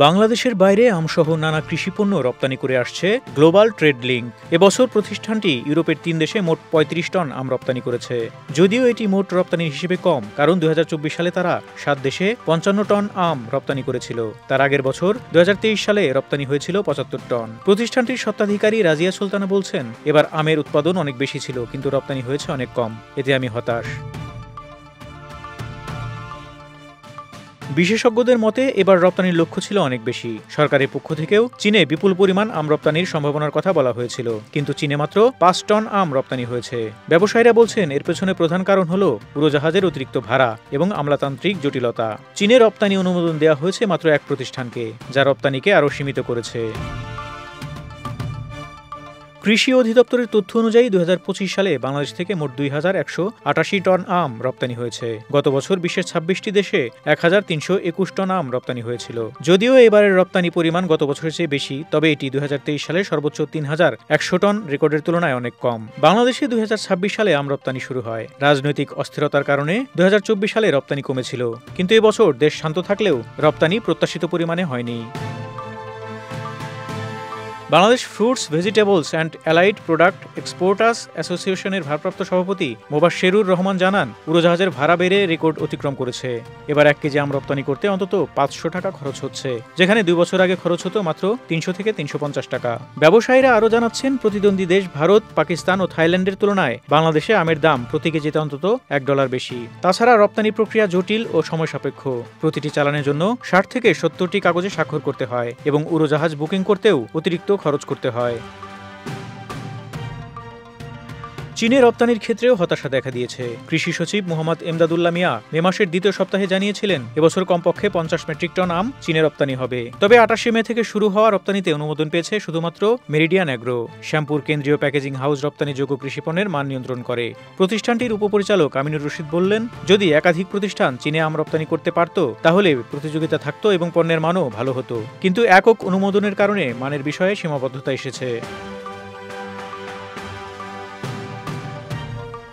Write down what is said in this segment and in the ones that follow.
বাংলাদেশের বাইরে আমসহ নানা কৃষিপণ্য রপ্তানি করে আসছে গ্লোবাল ট্রেড লিঙ্ক। এবছর প্রতিষ্ঠানটি ইউরোপের ৩ দেশে মোট ৩৫ টন আম রপ্তানি করেছে। যদিও এটি মোট রপ্তানির হিসেবে কম, কারণ ২০২৪ সালে তারা ৭ দেশে ৫৫ টন আম রপ্তানি করেছিল। তার আগের বছর ২০২৩ সালে রপ্তানি হয়েছিল ৭৫ টন। প্রতিষ্ঠানটির স্বত্বাধিকারী রাজিয়া সুলতানা বলছেন, এবার আমের উৎপাদন অনেক বেশি ছিল, কিন্তু রপ্তানি হয়েছে অনেক কম। এতে আমি হতাশ। বিশেষজ্ঞদের মতে এবার রপ্তানির লক্ষ্য ছিল অনেক বেশি। সরকারের পক্ষ থেকেও চীনে বিপুল পরিমাণ আম রপ্তানির সম্ভাবনার কথা বলা হয়েছিল, কিন্তু চীনে মাত্র ৫ টন আম রপ্তানি হয়েছে। ব্যবসায়ীরা বলছেন, এর পেছনে প্রধান কারণ হল উড়োজাহাজের অতিরিক্ত ভাড়া এবং আমলাতান্ত্রিক জটিলতা। চীনে রপ্তানি অনুমোদন দেওয়া হয়েছে মাত্র এক প্রতিষ্ঠানকে, যা রপ্তানিকে আরও সীমিত করেছে। কৃষি অধিদপ্তরের তথ্য অনুযায়ী ২০২৫ সালে বাংলাদেশ থেকে মোট ২,১৮৮ টন আম রপ্তানি হয়েছে। গত বছর বিশ্বের ২৬টি দেশে ১,৩২১ টন আম রপ্তানি হয়েছিল। যদিও এবারের রপ্তানি পরিমাণ গত বছরের চেয়ে বেশি, তবে এটি ২০২৩ সালে সর্বোচ্চ ৩,১০০ টন রেকর্ডের তুলনায় অনেক কম। বাংলাদেশে ২০২৬ সালে আম রপ্তানি শুরু হয়। রাজনৈতিক অস্থিরতার কারণে ২০২৪ সালে রপ্তানি কমেছিল, কিন্তু এবছর দেশ শান্ত থাকলেও রপ্তানি প্রত্যাশিত পরিমাণে হয়নি। Bangladesh fruits, vegetables and allied product exporters অ্যাসোসিয়েশনের ভারপ্রাপ্ত সভাপতি মোবাশ্বেরুর রহমান জানান, উড়োজাহাজের ভাড়া বেড়ে রেকর্ড অতিক্রম করেছে। এবার ১ কেজি আম রপ্তানি করতে অন্তত ৫০০ টাকা খরচ হচ্ছে, যেখানে ২ বছর আগে খরচ হতো মাত্র ৩০০ থেকে ৩৫০ টাকা। ব্যবসায়ীরা আরও জানাচ্ছেন, প্রতিদ্বন্দ্বী দেশ ভারত, পাকিস্তান ও থাইল্যান্ডের তুলনায় বাংলাদেশে আমের দাম প্রতি কেজিতে অন্তত $১ বেশি। তাছাড়া রপ্তানি প্রক্রিয়া জটিল ও সময় সাপেক্ষ। প্রতিটি চালানের জন্য ৬০ থেকে ৭০টি কাগজে স্বাক্ষর করতে হয় এবং উড়োজাহাজ বুকিং করতেও অতিরিক্ত খরচ করতে হয়। চীনে রপ্তানির ক্ষেত্রেও হতাশা দেখা দিয়েছে। কৃষি সচিব মোহাম্মদ এমদাদুল্লাহ মিয়া মে মাসের দ্বিতীয় সপ্তাহে জানিয়েছিলেন, এবছর কমপক্ষে ৫০ মেট্রিক টন আম চীনে রপ্তানি হবে। তবে ২৮ মে থেকে শুরু হওয়া রপ্তানিতে অনুমোদন পেয়েছে শুধুমাত্র মেরিডিয়ান অ্যাগ্রো। শ্যাম্পুর কেন্দ্রীয় প্যাকেজিং হাউস রপ্তানিযোগ্য কৃষিপণ্যের মান নিয়ন্ত্রণ করে। প্রতিষ্ঠানটির উপপরিচালক আমিনুর রশিদ বললেন, যদি একাধিক প্রতিষ্ঠান চীনে আম রপ্তানি করতে পারত, তাহলে প্রতিযোগিতা থাকত এবং পণ্যের মানও ভালো হতো। কিন্তু একক অনুমোদনের কারণে মানের বিষয়ে সীমাবদ্ধতা এসেছে।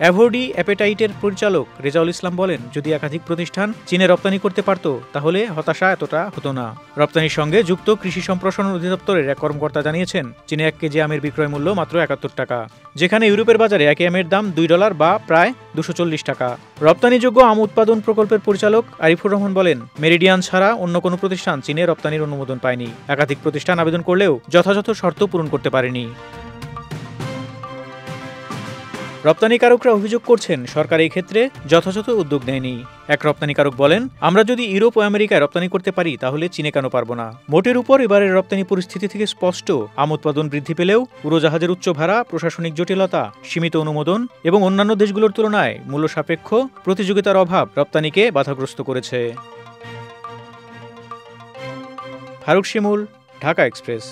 অ্যাভোডি অ্যাপেটাইটের পরিচালক রেজাউল ইসলাম বলেন, যদি একাধিক প্রতিষ্ঠান চীনে রপ্তানি করতে পারত, তাহলে হতাশা এতটা হতো না। রপ্তানির সঙ্গে যুক্ত কৃষি সম্প্রসারণ অধিদপ্তরের এক কর্মকর্তা জানিয়েছেন, চীনে ১ কেজি আমের বিক্রয় মূল্য মাত্র ৭১ টাকা, যেখানে ইউরোপের বাজারে একই আমের দাম $2 বা প্রায় ২৪০ টাকা। রপ্তানিযোগ্য আম উৎপাদন প্রকল্পের পরিচালক আরিফুর রহমান বলেন, মেরিডিয়ান ছাড়া অন্য কোনো প্রতিষ্ঠান চীনে রপ্তানির অনুমোদন পায়নি। একাধিক প্রতিষ্ঠান আবেদন করলেও যথাযথ শর্ত পূরণ করতে পারেনি। রপ্তানিকারকরা অভিযোগ করছেন, সরকার এই ক্ষেত্রে যথাযথ উদ্যোগ নেয়নি। এক রপ্তানিকারক বলেন, আমরা যদি ইউরোপ ও আমেরিকায় রপ্তানি করতে পারি, তাহলে চীনে কেন পারব না? মোটের উপর এবারের রপ্তানি পরিস্থিতি থেকে স্পষ্ট, আম উৎপাদন বৃদ্ধি পেলেও উড়োজাহাজের উচ্চ ভাড়া, প্রশাসনিক জটিলতা, সীমিত অনুমোদন এবং অন্যান্য দেশগুলোর তুলনায় মূল্য সাপেক্ষ প্রতিযোগিতার অভাব রপ্তানিকে বাধাগ্রস্ত করেছে। ফারুক শিমুল, ঢাকা এক্সপ্রেস।